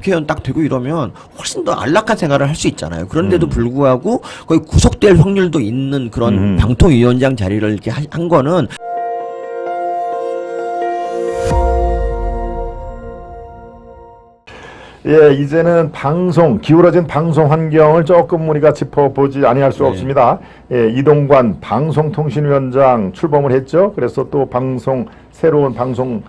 국회의원 딱 되고 이러면 훨씬 더 안락한 생활을 할 수 있잖아요. 그런데도 불구하고 거의 구속될 확률도 있는 그런 방통위원장 자리를 이렇게 한 거는 예, 이제는 기울어진 방송 환경을 조금 우리가 짚어보지 아니할 수 없습니다. 예, 이동관 방송통신위원장 출범을 했죠. 그래서 또 새로운 방송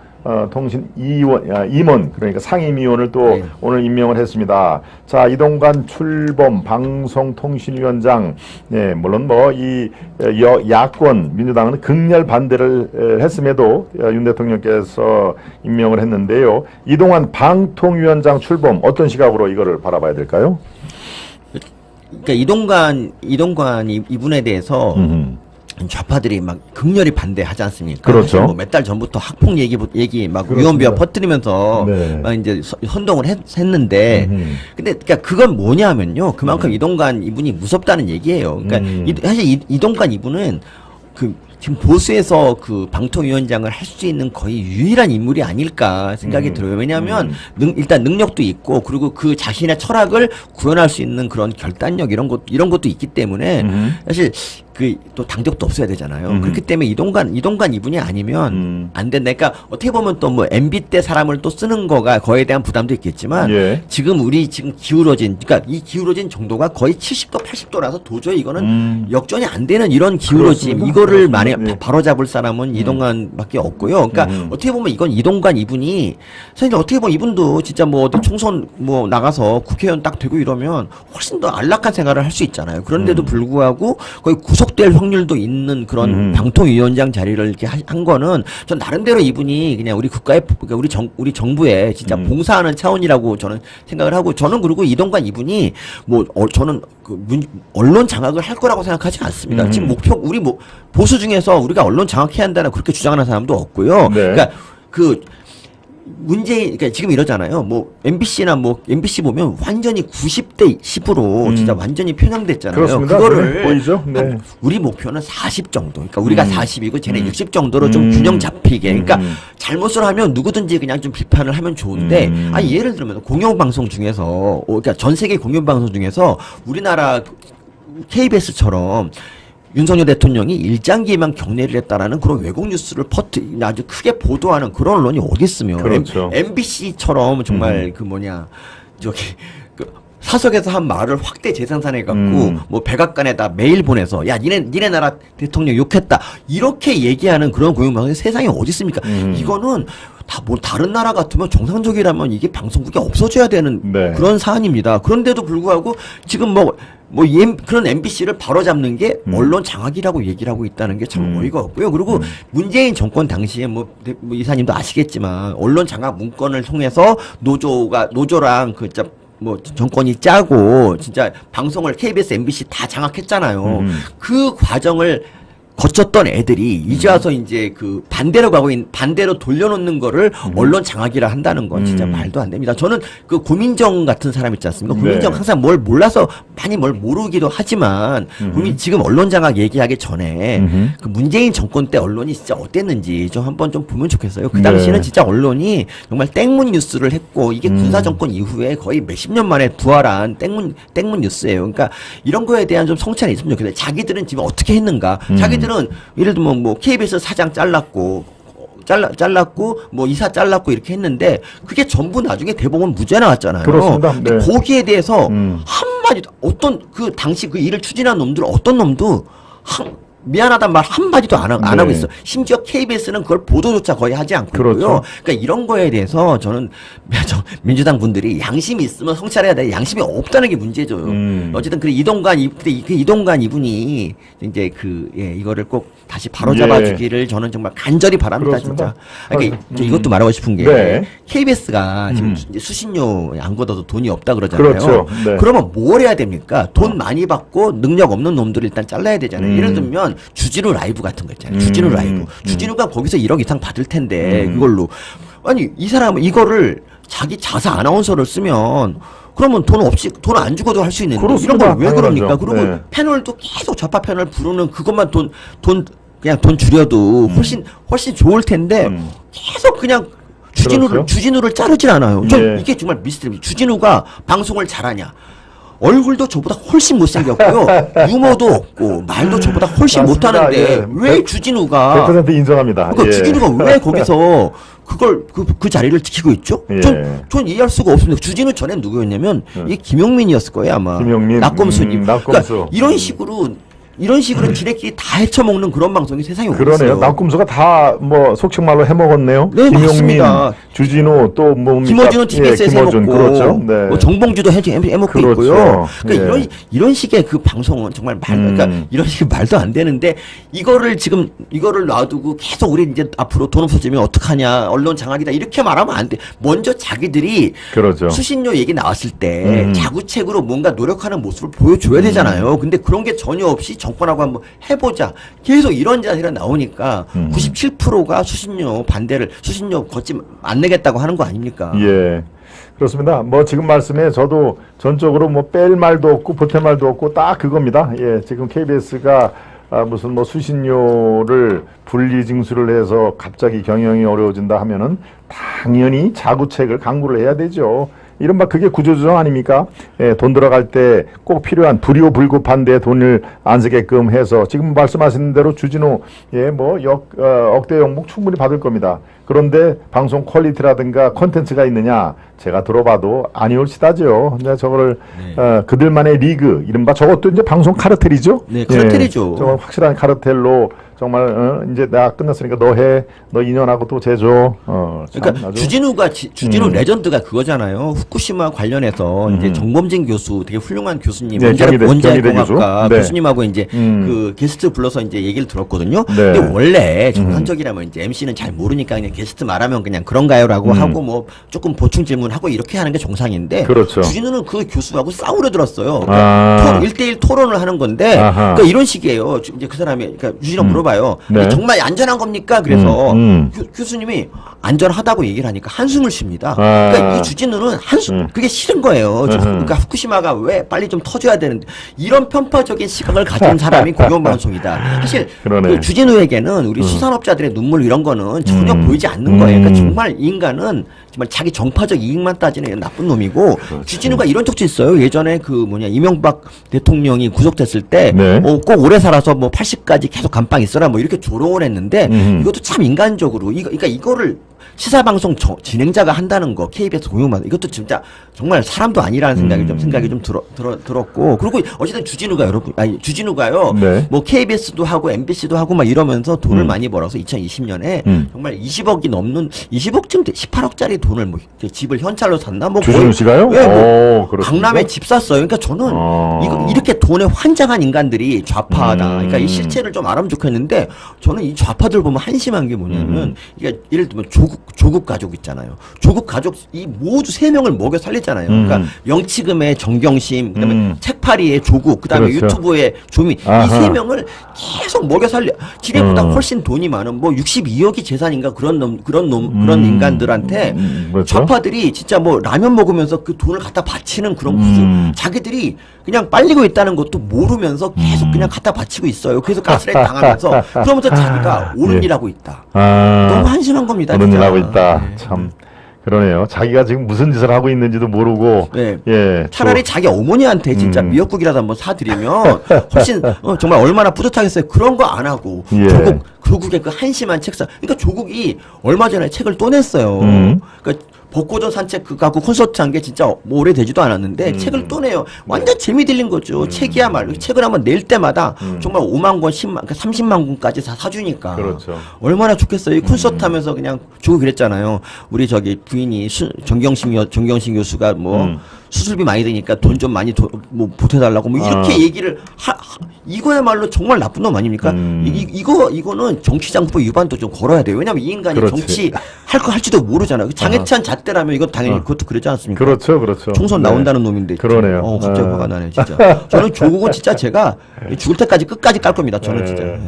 통신 임원, 그러니까 상임위원을 또 오늘 임명을 했습니다. 자, 이동관 출범 방송통신위원장, 네, 물론 야권 민주당은 극렬 반대를 했음에도 윤 대통령께서 임명을 했는데요. 이동관 방통위원장 출범 어떤 시각으로 이거를 바라봐야 될까요? 그러니까 이동관 이분에 대해서 좌파들이 막 극렬히 반대하지 않습니까? 그렇죠. 뭐 몇 달 전부터 학폭 얘기 막 위원비와 퍼뜨리면서 막 이제 선동을 했는데, 근데 그러니까 그건 뭐냐면요, 그만큼 이동관 이분이 무섭다는 얘기예요. 그러니까 사실 이동관 이분은 지금 보수에서 그 방통위원장을 할 수 있는 거의 유일한 인물이 아닐까 생각이 들어요. 왜냐하면 일단 능력도 있고, 그리고 그 자신의 철학을 구현할 수 있는 그런 결단력 이런 것도 있기 때문에 사실 또 당적도 없어야 되잖아요. 그렇기 때문에 이동관 이분이 아니면 안 된다. 그러니까 어떻게 보면 또 뭐 MB 때 사람을 또 쓰는 거에 대한 부담도 있겠지만, 지금 그러니까 이 기울어진 정도가 거의 70도 80도라서 도저히 이거는 역전이 안 되는 이런 기울어짐, 이거를 만약 바로잡을 사람은 이동관밖에 없고요. 그러니까 어떻게 보면 이건 이동관 이분이 사실 어떻게 보면 이분도 진짜 뭐 어디 총선 뭐 나가서 국회의원 딱 되고 이러면 훨씬 더 안락한 생활을 할 수 있잖아요. 그런데도 불구하고 거의 구속될 확률도 있는 그런 방통위원장 자리를 이렇게 한 거는 전 나름대로 이분이 그냥 우리 우리 정부에 진짜 봉사하는 차원이라고 저는 생각을 하고, 저는 그리고 이동관 이분이 저는 언론 장악을 할 거라고 생각하지 않습니다. 지금 우리 보수 중에서 우리가 언론 장악해야 한다는 그렇게 주장하는 사람도 없고요. 그러니까 그러니까 지금 이러잖아요. MBC 보면 완전히 90대 10으로 진짜 완전히 편향됐잖아요. 그렇습니다. 그거를 보이죠? 네. 우리 목표는 40 정도. 그러니까 우리가 40이고 쟤네 60 정도로 좀 균형 잡히게. 그러니까 잘못을 하면 누구든지 그냥 좀 비판을 하면 좋은데, 예를 들면 공영방송 중에서, 그러니까 전 세계 공영방송 중에서 우리나라 KBS처럼 윤석열 대통령이 일장기에만 경례를 했다라는 그런 왜곡 뉴스를 아주 크게 보도하는 그런 언론이 어디 있으면, 그렇죠. MBC처럼 정말 사석에서 한 말을 확대 재생산해 갖고 뭐 백악관에다 메일 보내서 야 니네 나라 대통령 욕했다 이렇게 얘기하는 그런 공영방송이 세상에 어디 있습니까? 이거는 다른 나라 같으면 정상적이라면 이게 방송국이 없어져야 되는 그런 사안입니다. 그런데도 불구하고 지금 그런 MBC를 바로잡는 게 언론 장악이라고 얘기를 하고 있다는 게 참 어이가 없고요. 그리고 문재인 정권 당시에 이사님도 아시겠지만 언론 장악 문건을 통해서 노조랑 정권이 짜고 진짜 방송을 KBS, MBC 다 장악했잖아요. 그 과정을 거쳤던 애들이 이제 와서 이제 반대로 돌려놓는 거를 언론 장악이라 한다는 건 진짜 말도 안 됩니다. 저는 고민정 같은 사람 있지 않습니까? 고민정 항상 뭘 몰라서 많이 뭘 모르기도 하지만 지금 언론 장악 얘기하기 전에 그 문재인 정권 때 언론이 진짜 어땠는지 좀 한번 좀 보면 좋겠어요. 그 당시에는 진짜 언론이 정말 땡문 뉴스를 했고, 이게 군사 정권 이후에 거의 몇십 년 만에 부활한 땡문 뉴스예요. 그러니까 이런 거에 대한 좀 성찰이 있으면 좋겠어요. 자기들은 지금 어떻게 했는가? 자기들은 예를 들면 KBS 사장 잘랐고 이사 잘랐고 이렇게 했는데 그게 전부 나중에 대법원 무죄 나왔잖아요. 그렇습니다. 근데 거기에 대해서 한마디도 그 당시 그 일을 추진한 놈들 어떤 놈도 미안하단 말 한마디도 안 하고 있어. 심지어 KBS는 그걸 보도조차 거의 하지 않고 있고요. 그러니까 이런 거에 대해서 저는 민주당 분들이 양심이 있으면 성찰해야 돼. 양심이 없다는 게 문제죠. 어쨌든 이동관 이분이 이제 이거를 꼭 다시 바로잡아 주기를 저는 정말 간절히 바랍니다. 진짜. 그러니까 이것도 말하고 싶은 게 KBS가 지금 이제 수신료 안 걷어도 돈이 없다 그러잖아요. 그렇죠. 그러면 뭘 해야 됩니까? 돈 많이 받고 능력 없는 놈들을 일단 잘라야 되잖아요. 예를 들면 주진우 라이브 같은 거 있잖아요. 주진우 라이브. 주진우가 거기서 1억 이상 받을 텐데 그걸로 이 사람은 이거를 자기 자사 아나운서를 쓰면 그러면 돈 안 주고도 할 수 있는데 이런 걸 왜 그럽니까? 그리고 패널도 계속 좌파 패널 부르는 그것만 그냥 돈 줄여도 훨씬 좋을 텐데 계속 그냥 그렇죠. 주진우를 자르질 않아요. 전 예. 이게 정말 미스터리. 주진우가 방송을 잘하냐? 얼굴도 저보다 훨씬 못생겼고요. 유머도 없고 말도 저보다 훨씬 맞습니다. 못하는데 예. 왜 주진우가 100% 인정합니다. 그러니까 예. 주진우가 왜 거기서 그걸 그 자리를 지키고 있죠? 예. 전 이해할 수가 없습니다. 주진우 전에 누구였냐면 이게 김용민이었을 거예요 아마. 김용민, 낙검수님. 낙검수. 그러니까 이런 식으로 지네끼리 다 헤쳐먹는 그런 방송이 세상에 어디 그러네요. 있어요. 낙검수가 다 뭐 속칭 말로 해먹었네요. 네, 김용민, 맞습니다. 주진우 또 뭐 김어준은 TBS에서 김어준, 해먹고, 그렇죠. 네. 뭐 정봉주도 해먹고 그렇죠. 있고요. 그러니까 예. 이런 식의 그 방송은 정말 그러니까 이런 식의 말도 안 되는데 이거를 놔두고 계속 우리 이제 앞으로 돈 없어지면 어떡하냐, 언론 장악이다 이렇게 말하면 안 돼. 먼저 자기들이 그렇죠. 수신료 얘기 나왔을 때 자구책으로 뭔가 노력하는 모습을 보여줘야 되잖아요. 근데 그런 게 전혀 없이 정권하고 한번 해보자. 계속 이런 자세가 나오니까 97%가 수신료 걷지 안 내겠다고 하는 거 아닙니까? 예. 그렇습니다. 뭐 지금 말씀에 저도 전적으로 뭐 뺄 말도 없고 보탤 말도 없고 딱 그겁니다. 예. 지금 KBS가 무슨 뭐 수신료를 분리 징수를 해서 갑자기 경영이 어려워진다 하면은 당연히 자구책을 강구를 해야 되죠. 이른바 그게 구조조정 아닙니까? 예, 돈 들어갈 때 꼭 필요한 불효불급한 데 돈을 안 쓰게끔 해서 지금 말씀하신 대로 주진우 억대 영목 충분히 받을 겁니다. 그런데 방송 퀄리티라든가 콘텐츠가 있느냐? 제가 들어봐도 아니올시다죠. 이제 저거를 그들만의 리그 이른바 저것도 이제 방송 카르텔이죠. 네, 카르텔이죠. 예, 정말 확실한 카르텔로 정말 이제 내가 끝났으니까 너 해, 너 2년하고 또 제조. 그러니까 주진우 레전드가 그거잖아요. 후쿠시마 관련해서 이제 정범진 교수 되게 훌륭한 교수님, 네, 원자력공학과 네. 교수님하고 이제 그 게스트 불러서 이제 얘기를 들었거든요. 네. 근데 원래 정상적이라면 이제 MC는 잘 모르니까 그냥 게스트 말하면 그냥 그런가요라고 하고 뭐 조금 보충 질문하고 이렇게 하는 게 정상인데 그렇죠. 주진우는 그 교수하고 싸우려 들었어요. 그러니까 1대1 토론을 하는 건데 그러니까 이런 식이에요. 이제 그 사람이 그러니까 주진우 물어봐요. 네. 정말 안전한 겁니까? 그래서 교수님이 안전하다고 얘기를 하니까 한숨을 쉽니다. 그러니까 이 주진우는 그게 싫은 거예요. 그러니까 후쿠시마가 왜 빨리 좀 터져야 되는데 이런 편파적인 시각을 가진 사람이 공영방송이다. 사실 그 주진우에게는 우리 수산업자들의 눈물 이런 거는 전혀 보이지 않는 거예요. 그러니까 정말 이 인간은 정말 자기 정파적 이익만 따지는 나쁜 놈이고 그렇죠. 주진우가 이런 적도 있어요. 예전에 그 이명박 대통령이 구속됐을 때 네. 꼭 오래 살아서 뭐 80까지 계속 감방 있어라 뭐 이렇게 조롱을 했는데 이것도 참 인간적으로 그러니까 이거를 시사방송 진행자가 한다는 거 KBS 공영방송 이것도 진짜 정말 사람도 아니라는 생각이 좀 들었고 그리고 어쨌든 주진우가요 네. 뭐 KBS도 하고 MBC도 하고 막 이러면서 돈을 많이 벌어서 2020년에 정말 20억이 넘는 20억쯤 18억짜리 돈을 뭐 집을 현찰로 샀나 뭐 주진우 씨가요? 네, 뭐 그렇습니까? 강남에 집 샀어요. 그러니까 저는 이렇게 돈에 환장한 인간들이 좌파다. 그러니까 이 실체를 좀 알아면 좋겠는데 저는 이 좌파들 보면 한심한 게 뭐냐면 이게 예를 들면 조국 가족 있잖아요. 조국 가족 이 모두 3명을 먹여 살리잖아요. 그러니까 영치금의 정경심, 그다음에 책팔이의 조국, 그다음에 그렇죠. 유튜브의 조미 이 3명을 계속 먹여 살려. 지네보다 훨씬 돈이 많은 뭐 62억이 재산인가 그런 인간들한테 그렇죠. 좌파들이 진짜 뭐 라면 먹으면서 그 돈을 갖다 바치는 그런 구조. 자기들이 그냥 빨리고 있다는 것도 모르면서 계속 그냥 갖다 바치고 있어요. 그래서 가스라이팅 당하면서 그러면서 자기가 옳은 일 하고 있다. 너무 한심한 겁니다. 옳은 일 진짜. 하고 있다. 참 그러네요. 자기가 지금 무슨 짓을 하고 있는지도 모르고. 네. 예. 차라리 자기 어머니한테 진짜 미역국이라도 한번 사드리면 훨씬 정말 얼마나 뿌듯하겠어요. 그런 거 안 하고 예. 조국의 그 한심한 책상. 그러니까 조국이 얼마 전에 책을 또 냈어요. 그러니까 벚꽃전 산책 가고 콘서트 한 게 진짜 뭐 오래되지도 않았는데 책을 또 내요. 완전 재미 들린 거죠. 책이야말로 책을 한번 낼 때마다 정말 5만 권, 10만, 그러니까 30만 권까지 다 사주니까. 그렇죠. 얼마나 좋겠어요. 이 콘서트 하면서 그냥 조국 그랬잖아요. 우리 저기 부인이 정경심 교수가 뭐 수술비 많이 드니까 돈 좀 많이 뭐 보태달라고 뭐 이렇게 얘기를 이거야말로 정말 나쁜 놈 아닙니까? 이거는 정치장부 위반도 좀 걸어야 돼요. 왜냐면 이 인간이 그렇지. 정치 할지도 모르잖아요. 장해찬 잣대라면 이건 당연히 그것도 그러지 않습니까? 그렇죠, 그렇죠. 총선 나온다는 놈인데. 그러네요. 갑자기 화가 나네, 진짜. 저는 조국은 진짜 제가 죽을 때까지 끝까지 깔 겁니다. 저는 진짜. 네.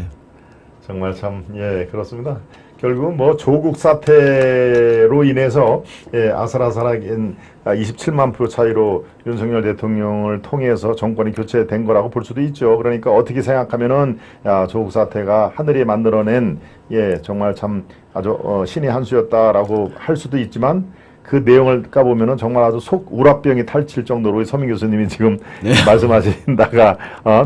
정말 참, 예, 그렇습니다. 결국 뭐 조국 사태로 인해서 아슬아슬하긴 27만 표 차이로 윤석열 대통령을 통해서 정권이 교체된 거라고 볼 수도 있죠. 그러니까 어떻게 생각하면은 조국 사태가 하늘이 만들어낸 정말 참 아주 신의 한 수였다라고 할 수도 있지만 그 내용을 까보면은 정말 아주 속 우라병이 탈칠 정도로 서민 교수님이 지금 말씀하신다가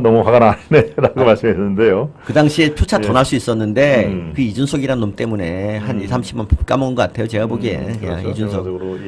너무 화가 나네라고 말씀하셨는데요. 그 당시에 표차 더 날 수 있었는데 그 이준석이라는 놈 때문에 한 20, 30만 까먹은 것 같아요. 제가 보기에. 그렇죠. 이준석. 전반적으로,